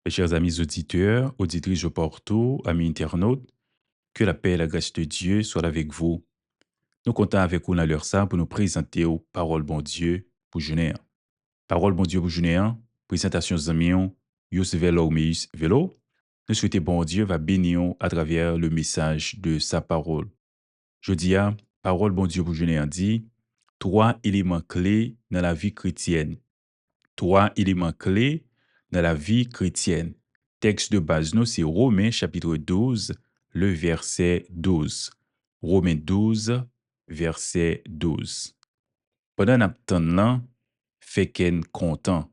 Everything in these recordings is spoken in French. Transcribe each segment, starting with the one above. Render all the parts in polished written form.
Mes chers amis auditeurs, auditrices de partout, amis internautes, que la paix et la grâce de Dieu soient avec vous. Nous comptons avec vous dans l'heure ça pour nous présenter aux paroles bon Dieu pour journée. Parole bon Dieu pour journée, présentation des amis, Yus Velo Meus Velo. Nous souhaitons bon Dieu va bénir à travers le message de sa parole. Je dis à parole bon Dieu pour journée dit trois éléments clés dans la vie chrétienne. Trois éléments clés dans la vie chrétienne. Texte de base, nous, c'est Romains chapitre 12, le verset 12. Romains 12, verset 12. Pendant qu'on là, fait qu'en content.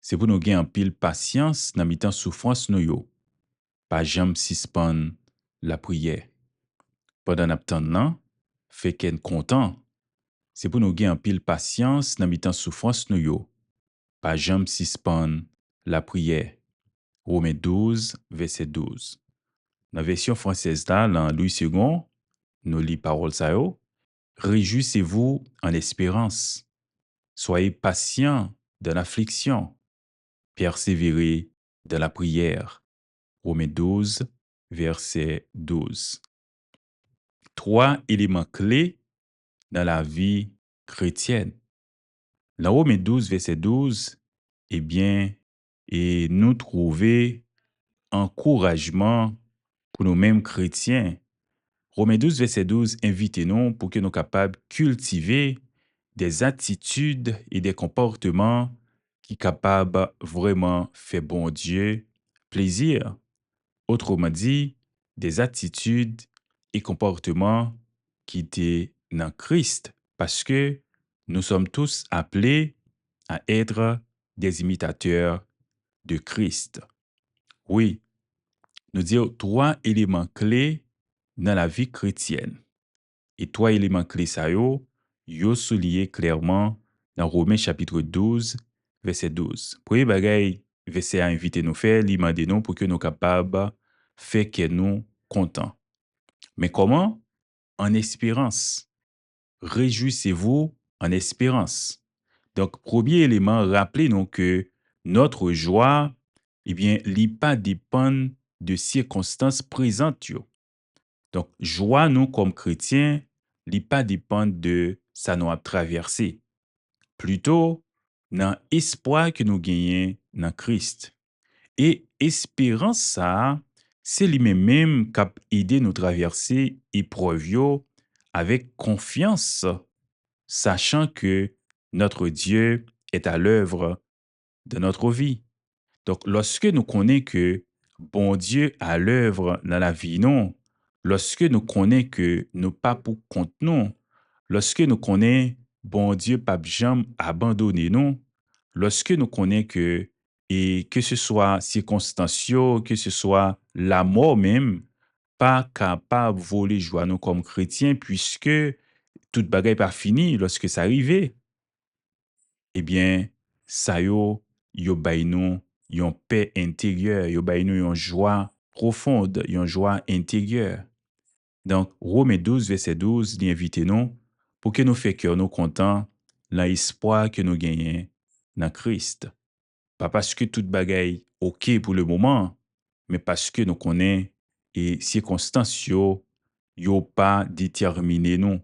C'est pour nous gagner en pile patience dans mi-temps souffrance nous yo. Pas jamais suspendre la prière. Pendant qu'on là, fait qu'en content. C'est pour nous gagner en pile patience dans mi-temps souffrance nous yo. Pas jamais suspendre la prière. Romains 12, verset 12. Dans la version française, là, dans Louis II, nous lit parole ça yo. Réjouissez-vous en espérance. Soyez patients dans l'affliction. Persévérez dans la prière. Romains 12, verset 12. Trois éléments clés dans la vie chrétienne. Dans Romains 12, verset 12, eh bien, et nous trouver encouragement pour nous-mêmes chrétiens. Romains 12, verset 12, invitez-nous pour que nous soyons capables de cultiver des attitudes et des comportements qui sont capables vraiment faire bon Dieu plaisir. Autrement dit, des attitudes et comportements qui étaient dans Christ, parce que nous sommes tous appelés à être des imitateurs de Christ. Oui, nous disons trois éléments clés dans la vie chrétienne. Et trois éléments clés, ça yo soulignés clairement dans Romains chapitre 12, verset 12. Premier bagay, verset à inviter nous faire, demander nous pour que nous capables de faire que nous contents. Mais comment? En espérance. Réjouissez-vous en espérance. Donc, premier élément, rappelez-nous que notre joie, eh bien, n'est pas dépend de circonstances présentes. Donc, joie, nous, comme chrétiens, n'est pas dépend de ça nous a traversé. Plutôt, dans l'espoir que nous gagnons dans Christ. Et espérance, ça, c'est lui-même qui a aidé nous traverser épreuve yo avec confiance, sachant que notre Dieu est à l'œuvre de notre vie. Donc, lorsque nous connaissons que bon Dieu à l'œuvre dans la vie, non, lorsque nous connaissons que nous pas pour compte nous, lorsque nous connaissons bon Dieu pas jamais abandonné nous, lorsque nous connaissons que et que ce soit circonstancieux, que ce soit la mort même, pas capable de voler joie nous comme chrétiens, puisque toute bagaille pas fini lorsque ça arrivait. Eh bien, ça yo bay nou yon paix intérieure, yo bay nou yon joie profonde, yon joie intérieure. Donc, Romains 12, verset 12, li invite nous pour que nous fassions cœur nous contents dans l'espoir que nous gagnons dans Christ. Pas parce que toute bagaille OK pour le moment, mais parce que nous connaissons et circonstances yo pas déterminé nous,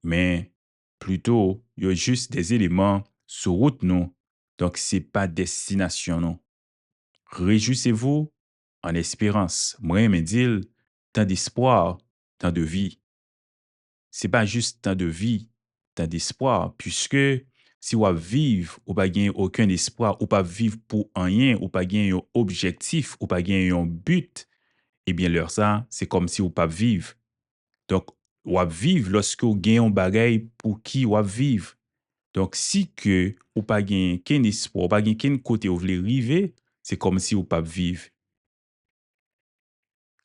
mais plutôt yo juste des éléments sur route nous. Donc c'est pas destination non. Réjouissez-vous en espérance. Moi me dire tant d'espoir, tant de vie. C'est pas juste tant de vie, tant d'espoir puisque si vous vivre ou pas gagner aucun espoir ou pas vivre pour rien ou pas gagner un objectif ou pas gagner un but, eh bien leur ça, c'est comme si vous pas vivre. Donc ou vivre lorsque vous gagnez un bagage pour qui vous vivre. Donc, si que ou pas gen ken espoir, ou pas gen ken côté ou vle rive, c'est comme si ou pas vivre.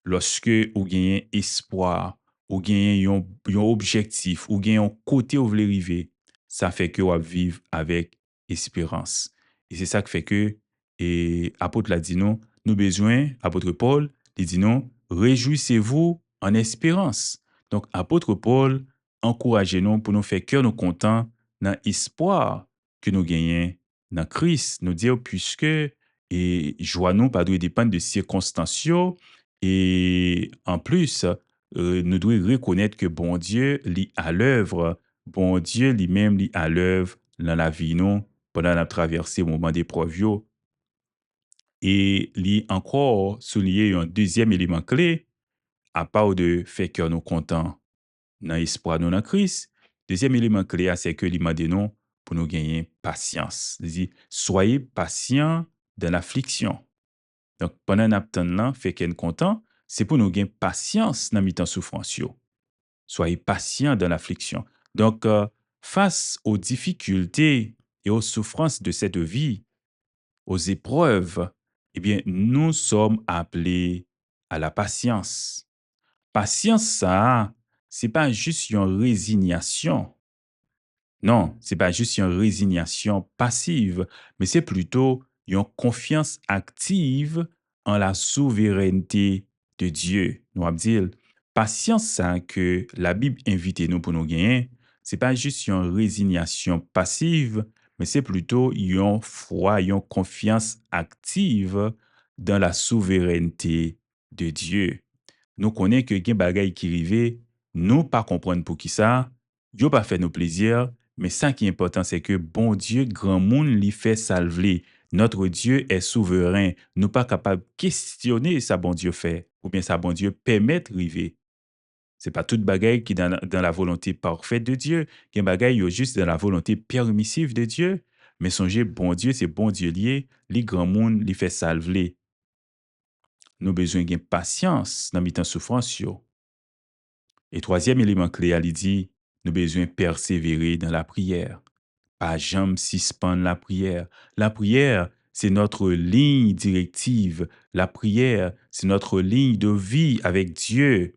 Lorsque ou gen espoir, ou gen yon objectif, ou gen yon côté ou vle rive, ça fait que ou vivre avec espérance. Et c'est ça qui fait que et apôtre l'a dit nous besoin apôtre Paul, il dit non, réjouissez-vous en espérance. Donc apôtre Paul encouragez-nous pour nous faire cœur nous content dans l'espoir que nous gagnons dans Christ, nous dire puisque et joie nous pas doit dépendre de circonstances yo, et en plus, nous devons reconnaître que bon Dieu lit à l'œuvre, bon Dieu lui-même lit à l'œuvre dans la vie nous pendant la traversée moment d'épreuve yo. Et li encore souligner un deuxième élément clé, à part de faire que nous content dans l'espoir nous dans Christ. Deuxième élément clé, c'est que li mande nous pour nous gagner patience. Il dit, soyez patients dans l'affliction. Donc, pendant n'attend là, fait qu'en content, c'est pour nous gagner patience dans mi-temps souffrance yo. Soyez patients dans l'affliction. Donc, face aux difficultés et aux souffrances de cette vie, aux épreuves, eh bien, nous sommes appelés à la patience. Patience, ça, c'est pas juste une résignation. Non, c'est pas juste une résignation passive, mais c'est plutôt une confiance active en la souveraineté de Dieu. Nous allons dire, patience ça que la Bible invite nous pour nous gagner, c'est pas juste une résignation passive, mais c'est plutôt une foi, une confiance active dans la souveraineté de Dieu. Nous connaissons que gen bagay qui rive, nous pas comprendre pour qui ça, yo pas fait nos plaisirs, mais ça qui est important c'est que bon Dieu grand monde li fait salver. Notre Dieu est souverain, nous pas capable questionner ça bon Dieu fait ou bien ça bon Dieu permet river. C'est pas toute bagaille qui dans la volonté parfaite de Dieu, gen bagay yo juste dans la volonté permissive de Dieu, mais songez bon Dieu c'est bon Dieu lié, li grand monde li fait salver. Nous besoin gen patience dans mi-temps souffrance yo. Et troisième élément clé, elle dit, nous besoin persévérer dans la prière. Pas jamais suspendre la prière. La prière, c'est notre ligne directive. La prière, c'est notre ligne de vie avec Dieu.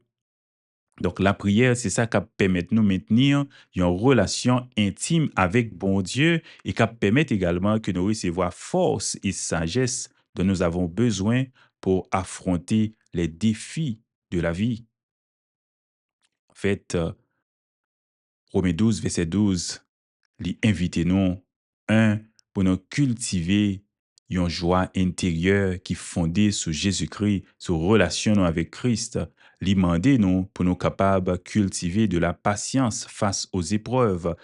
Donc, la prière, c'est ça qui permet de nous maintenir une relation intime avec bon Dieu et qui permet également que nous recevoir force et sagesse dont nous avons besoin pour affronter les défis de la vie. En fait, Romains 12, verset 12, li invite nous, un, pour nous cultiver une joie intérieure qui est fondée sur Jésus-Christ, sur relation nous avec Christ. Li mande nous pour nous capables de cultiver de la patience face aux épreuves,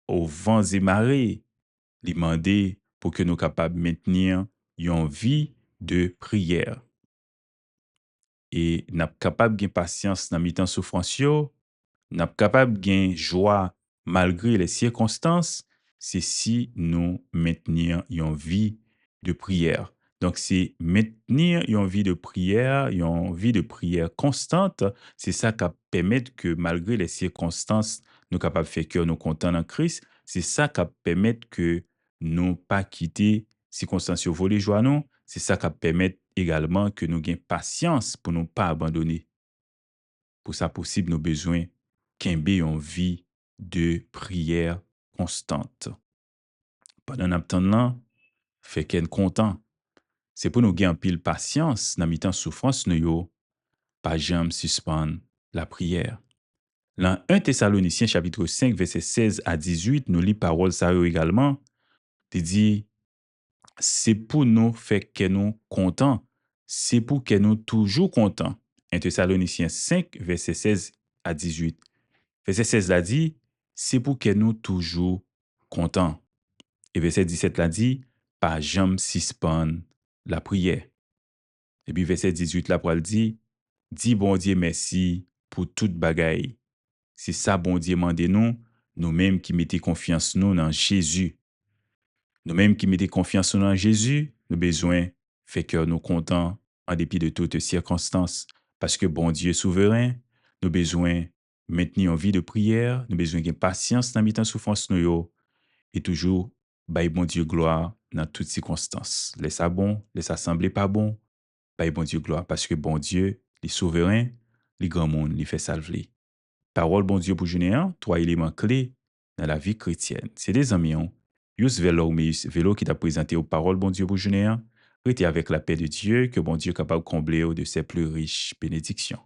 aux vents et marées. Li mande pour que nous capables de maintenir une vie de prière. Et nous capable de patience dans mi-temps souffrance yo, n'a capable gain joie malgré les circonstances, c'est si nous maintenir une vie de prière. Donc c'est maintenir une vie de prière, une vie de prière constante, c'est ça qui permet que malgré les circonstances, nous capable de faire que nous contents en Christ, c'est ça qui permet que nous pas quitter circonstances voler joie nous, c'est ça qui permet également que nous gain patience pour nous pas abandonner. Pour ça possible, nos besoins kembe en vie de prière constante. Pendant un temps là, fait qu'en content. C'est pour nous gagner pile patience dans mi-temps souffrance nous yo, pas jamais suspendre la prière. Dans 1 Thessaloniciens chapitre 5 verset 16 à 18, nous lit parole ça yo également, il dit c'est pour nous faire que nous contents, c'est pour que nous toujours contents. 1 Thessaloniciens 5 verset 16 à 18. Verset 16 l'a dit, c'est pour que nous toujours contents. Et verset 17 l'a dit, pas jamais suspendre la prière. Et puis verset 18 là pour le dit, dis bon Dieu merci pour toute bagaille. C'est ça bon Dieu mande nous, nous-mêmes qui mettons confiance nous dans Jésus. Nous-mêmes qui mettons confiance nous dans Jésus, nous besoin faire que nous contents en dépit de toutes circonstances. Parce que bon Dieu est souverain, nous besoin maintenir en vie de prière, nous besoin de patience dans mi-temps souffrance nous yo, et toujours bail bon Dieu gloire dans toutes circonstances. Laisse ça bon, laisse ça sembler pas bon, bail bon Dieu gloire parce que bon Dieu, il est souverain, les grand monde, il fait salver. Parole bon Dieu pour Junior, trois éléments clés dans la vie chrétienne. C'est des amis, Yus Vélo qui t'a présenté aux paroles bon Dieu pour Junior. Restez avec la paix de Dieu, que bon Dieu est capable de combler de ses plus riches bénédictions.